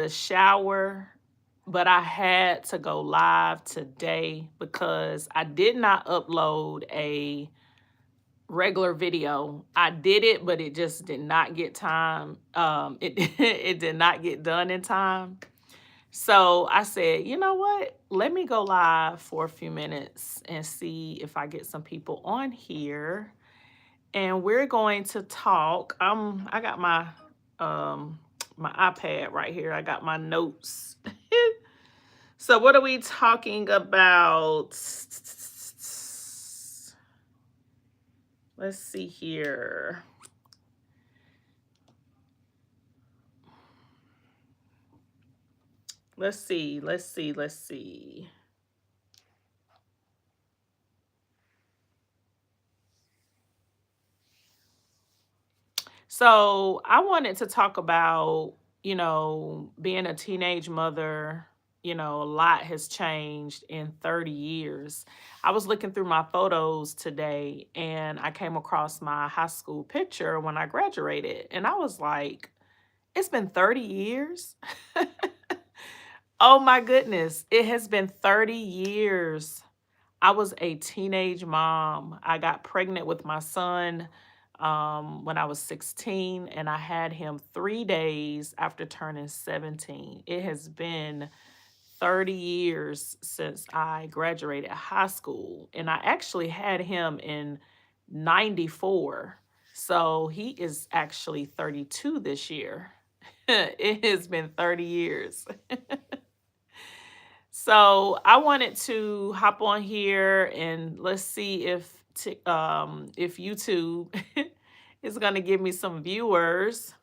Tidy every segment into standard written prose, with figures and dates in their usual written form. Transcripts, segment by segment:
the shower, but I had to go live today because I did not upload a regular video. I did it, but it just did not get time. It it did not get done in time. So I said, you know what? Let me go live for a few minutes and see if I get some people on here. And we're going to talk. I got um my iPad right here. I got my notes. So what are we talking about? Let's see here. Let's see. So I wanted to talk about, being a teenage mother. A lot has changed in 30 years. I was looking through my photos today and I came across my high school picture when I graduated. And I was like, it's been 30 years. Oh my goodness. It has been 30 years. I was a teenage mom. I got pregnant with my son when I was 16, and I had him 3 days after turning 17. It has been 30 years since I graduated high school, and I actually had him in 94. So he is actually 32 this year. It has been 30 years. So I wanted to hop on here and let's see if YouTube is going to give me some viewers.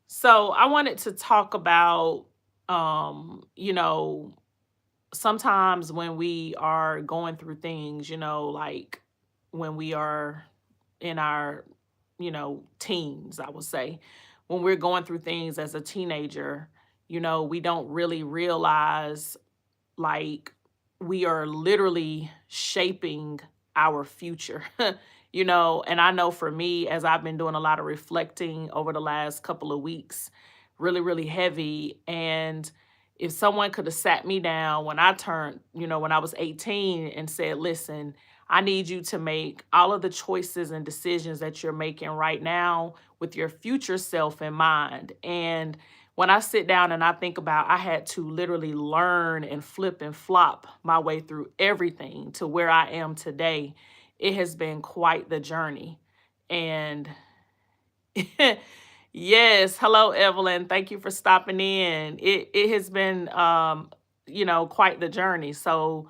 So I wanted to talk about sometimes when we are going through things, like when we are in our, teens, I would say, when we're going through things as a teenager, we don't really realize like we are literally shaping our future. And I know for me, as I've been doing a lot of reflecting over the last couple of weeks, really, really heavy. And if someone could have sat me down when I turned, when I was 18 and said, listen, I need you to make all of the choices and decisions that you're making right now with your future self in mind. And when I sit down and I think about, I had to literally learn and flip and flop my way through everything to where I am today. It has been quite the journey. And yes, hello, Evelyn. Thank you for stopping in. It has been, quite the journey. So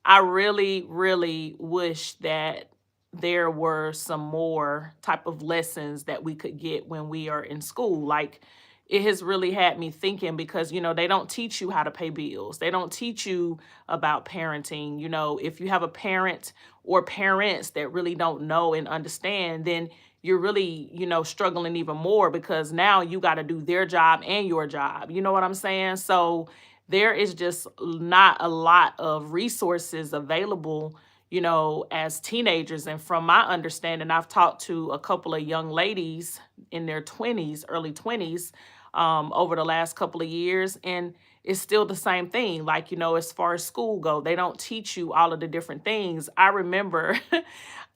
I really, really wish that there were some more type of lessons that we could get when we are in school. Like it has really had me thinking because, they don't teach you how to pay bills. They don't teach you about parenting. If you have a parent or parents that really don't know and understand, then you're really, struggling even more because now you got to do their job and your job. You know what I'm saying? So there is just not a lot of resources available, as teenagers. And from my understanding, I've talked to a couple of young ladies in their 20s, early 20s, over the last couple of years. And it's still the same thing. Like, as far as school go, they don't teach you all of the different things. I remember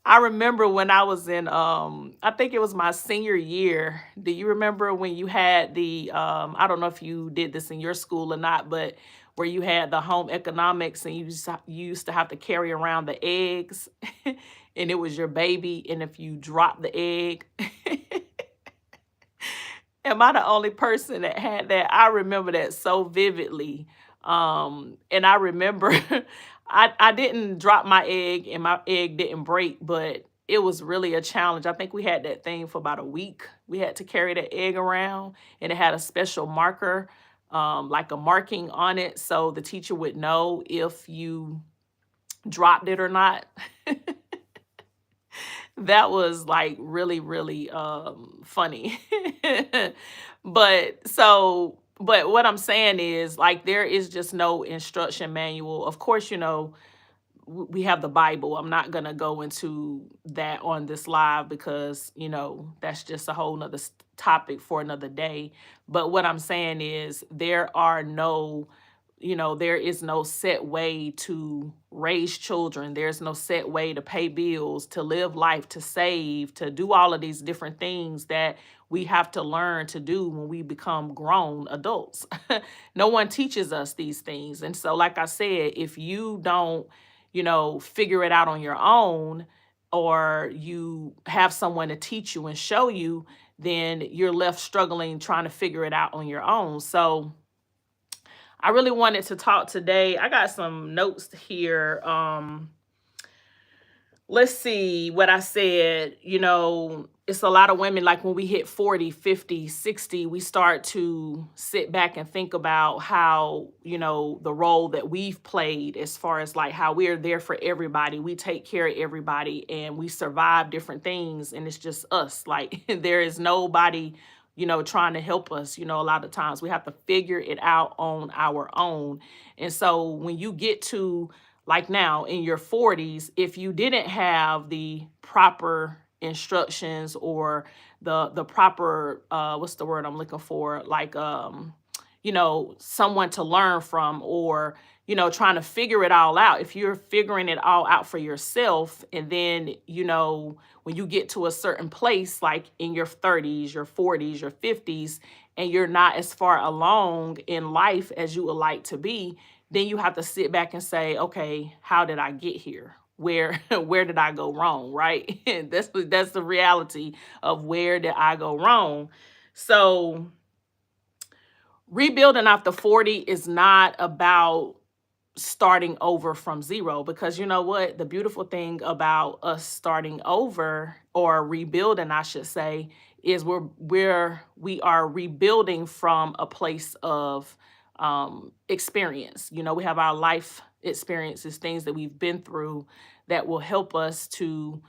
I remember when I was in I think it was my senior year. Do you remember when you had the I don't know if you did this in your school or not, but where you had the home economics and you used to have to carry around the eggs and it was your baby, and if you drop the egg, am I the only person that had that? I remember that so vividly. And I remember I didn't drop my egg and my egg didn't break, but it was really a challenge. I think we had that thing for about a week. We had to carry the egg around and it had a special marker, like a marking on it. So the teacher would know if you dropped it or not. That was like really, really funny. But what I'm saying is like there is just no instruction manual. Of course, we have the Bible. I'm not gonna go into that on this live because that's just a whole nother topic for another day. But what I'm saying is there is no set way to raise children. There's no set way to pay bills, to live life, to save, to do all of these different things that we have to learn to do when we become grown adults. No one teaches us these things. And so, like I said, if you don't, figure it out on your own, or you have someone to teach you and show you, then you're left struggling trying to figure it out on your own. So, I really wanted to talk today. I got some notes here. Let's see what I said. It's a lot of women, like when we hit 40, 50, 60, we start to sit back and think about how, the role that we've played as far as like how we're there for everybody. We take care of everybody and we survive different things. And it's just us. Like there is nobody trying to help us. A lot of times we have to figure it out on our own. And so when you get to like now in your 40s, if you didn't have the proper instructions or the proper what's the word I'm looking for, like someone to learn from, or trying to figure it all out. If you're figuring it all out for yourself, and then when you get to a certain place, like in your 30s, your 40s, your 50s, and you're not as far along in life as you would like to be, then you have to sit back and say, okay, how did I get here? Where did I go wrong, right? That's the reality of where did I go wrong. So rebuilding after 40 is not about starting over from zero, because you know what? The beautiful thing about us starting over, or rebuilding, I should say, is we are rebuilding from a place of experience. We have our life experiences, things that we've been through that will help us to,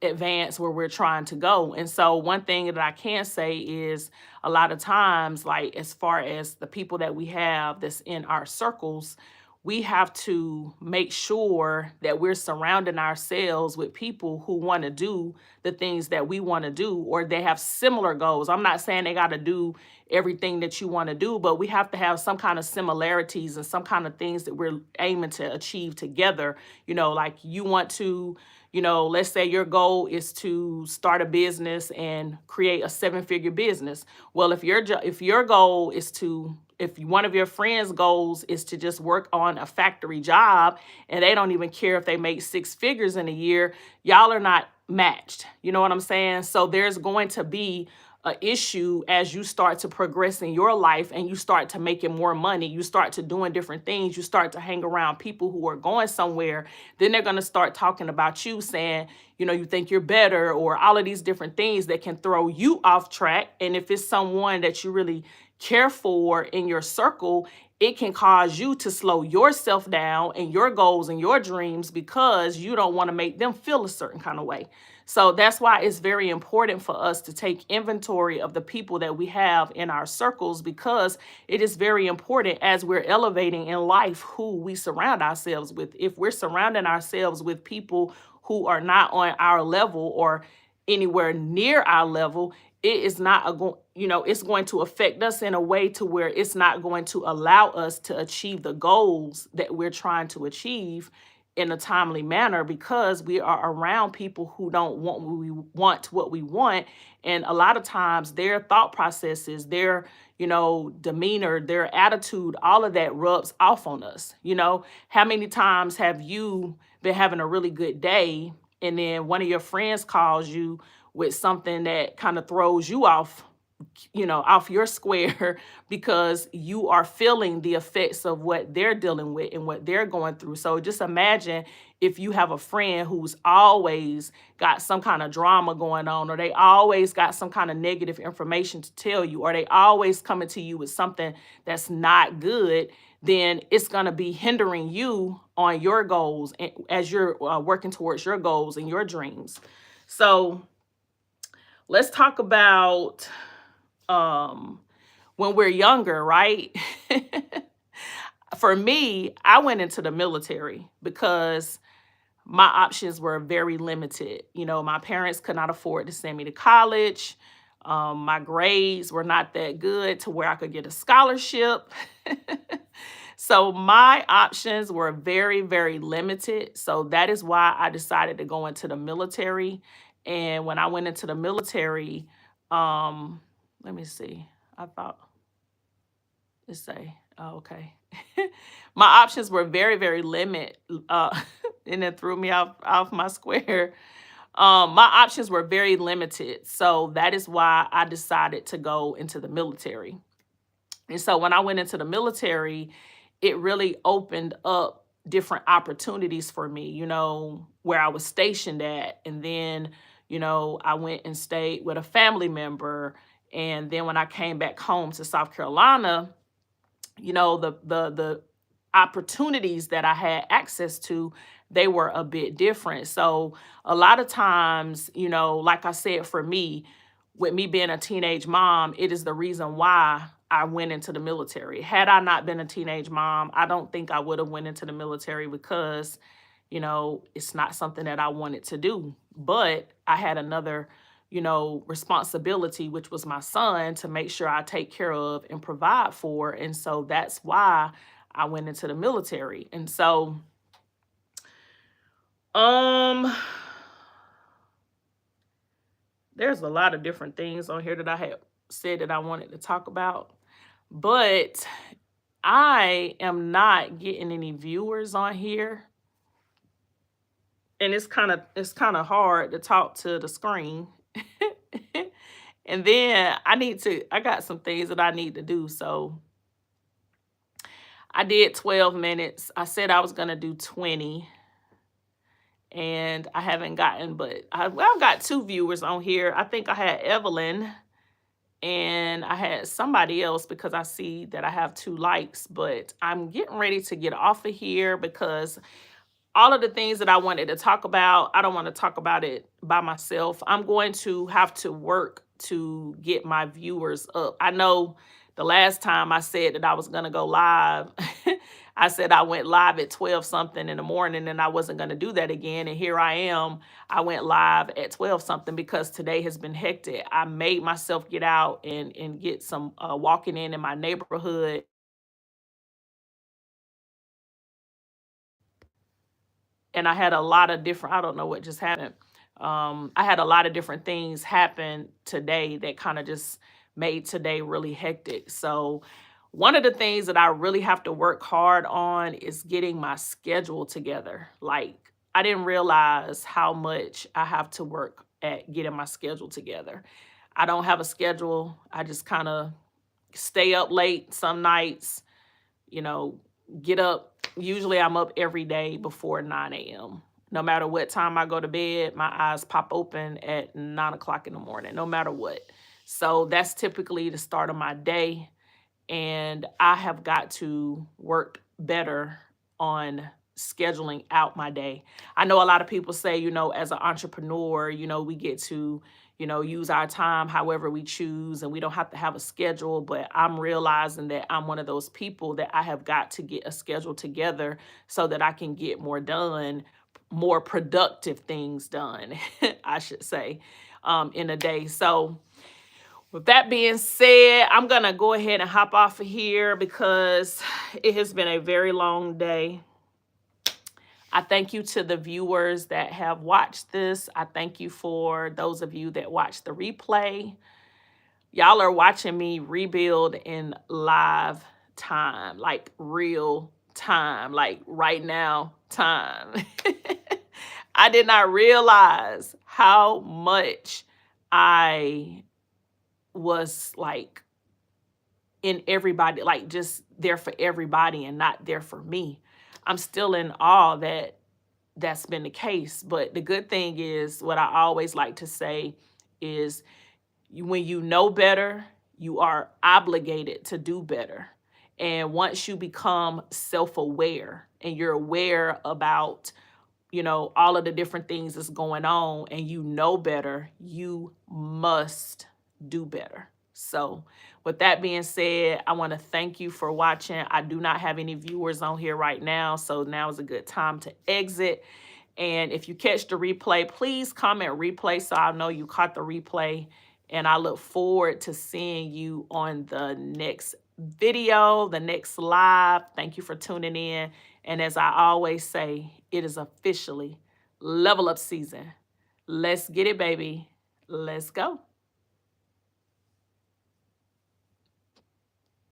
advance where we're trying to go. And so one thing that I can say is a lot of times, like as far as the people that we have that's in our circles, we have to make sure that we're surrounding ourselves with people who want to do the things that we want to do, or they have similar goals. I'm not saying they got to do everything that you want to do, but we have to have some kind of similarities and some kind of things that we're aiming to achieve together. Like you want to, let's say your goal is to start a business and create a 7-figure business. Well, if your goal is to, if one of your friends' goals is to just work on a factory job and they don't even care if they make 6 figures in a year, y'all are not matched. You know what I'm saying? So there's going to be an issue as you start to progress in your life and you start to making more money, you start to doing different things, you start to hang around people who are going somewhere, then they're going to start talking about you, saying, you think you're better, or all of these different things that can throw you off track. And if it's someone that you really care for in your circle, it can cause you to slow yourself down and your goals and your dreams because you don't want to make them feel a certain kind of way. So that's why it's very important for us to take inventory of the people that we have in our circles, because it is very important as we're elevating in life who we surround ourselves with. If we're surrounding ourselves with people who are not on our level or anywhere near our level, it is not it's going to affect us in a way to where it's not going to allow us to achieve the goals that we're trying to achieve in a timely manner, because we are around people who don't what we want. And a lot of times their thought processes, their demeanor, their attitude, all of that rubs off on us. How many times have you been having a really good day and then one of your friends calls you with something that kind of throws you off, off your square, because you are feeling the effects of what they're dealing with and what they're going through. So just imagine if you have a friend who's always got some kind of drama going on, or they always got some kind of negative information to tell you, or they always coming to you with something that's not good, then it's going to be hindering you on your goals as you're working towards your goals and your dreams. So let's talk about when we're younger, right? for me, I went into the military because my options were very limited. You know, my parents could not afford to send me to college. My grades were not that good to where I could get a scholarship. So my options were very, very limited. So that is why I decided to go into the military. And when I went into the military, let me see. I thought let's say, oh, okay. My options were very, very limited. And it threw me off my square. My options were very limited. So that is why I decided to go into the military. And so when I went into the military, it really opened up different opportunities for me, you know, where I was stationed at. And then, you know, I went and stayed with a family member. And then when I came back home to South Carolina, you know, the opportunities that I had access to, they were a bit different. So a lot of times, you know, like I said, for me, with me being a teenage mom, it is the reason why I went into the military. Had I not been a teenage mom, I don't think I would have went into the military because, you know, it's not something that I wanted to do. But I had another, you know, responsibility, which was my son, to make sure I take care of and provide for. And so that's why I went into the military. And so, um, there's a lot of different things on here that I had said that I wanted to talk about, but I am not getting any viewers on here. And it's kind of hard to talk to the screen. And then I got some things that I need to do. So I did 12 minutes. I said I was going to do 20. And I haven't gotten, but I've got 2 viewers on here. I think I had Evelyn and I had somebody else because I see that I have 2 likes. But I'm getting ready to get off of here because all of the things that I wanted to talk about, I don't want to talk about it by myself. I'm going to have to work to get my viewers up. I know the last time I said that I was going to go live, I said I went live at 12 something in the morning and I wasn't going to do that again. And here I am. I went live at 12 something because today has been hectic. I made myself get out and get some walking in my neighborhood. And I had a lot of different, I don't know what just happened. I had a lot of different things happen today that kind of just made today really hectic. So one of the things that I really have to work hard on is getting my schedule together. Like, I didn't realize how much I have to work at getting my schedule together. I don't have a schedule. I just kind of stay up late some nights, you know, get up. Usually I'm up every day before 9 a.m. No matter what time I go to bed, my eyes pop open at 9 o'clock in the morning, no matter what. So that's typically the start of my day. And I have got to work better on scheduling out my day. I know a lot of people say, you know, as an entrepreneur, you know, we get to, you know, use our time however we choose and we don't have to have a schedule. But I'm realizing that I'm one of those people that I have got to get a schedule together so that I can get more done, more productive things done, I should say, in a day. So with that being said, I'm going to go ahead and hop off of here because it has been a very long day. I thank you to the viewers that have watched this. I thank you for those of you that watch the replay. Y'all are watching me rebuild in live time, like real time, like right now time. I did not realize how much I was like in everybody, like just there for everybody and not there for me. I'm still in awe that that's been the case. But the good thing is, what I always like to say is, when you know better, you are obligated to do better. And once you become self-aware and you're aware about, you know, all of the different things that's going on and you know better, you must do better. So with that being said, I want to thank you for watching. I do not have any viewers on here right now, so now is a good time to exit. And if you catch the replay, please comment replay so I know you caught the replay. And I look forward to seeing you on the next video, the next live. Thank you for tuning in. And as I always say, it is officially level up season. Let's get it, baby. Let's go.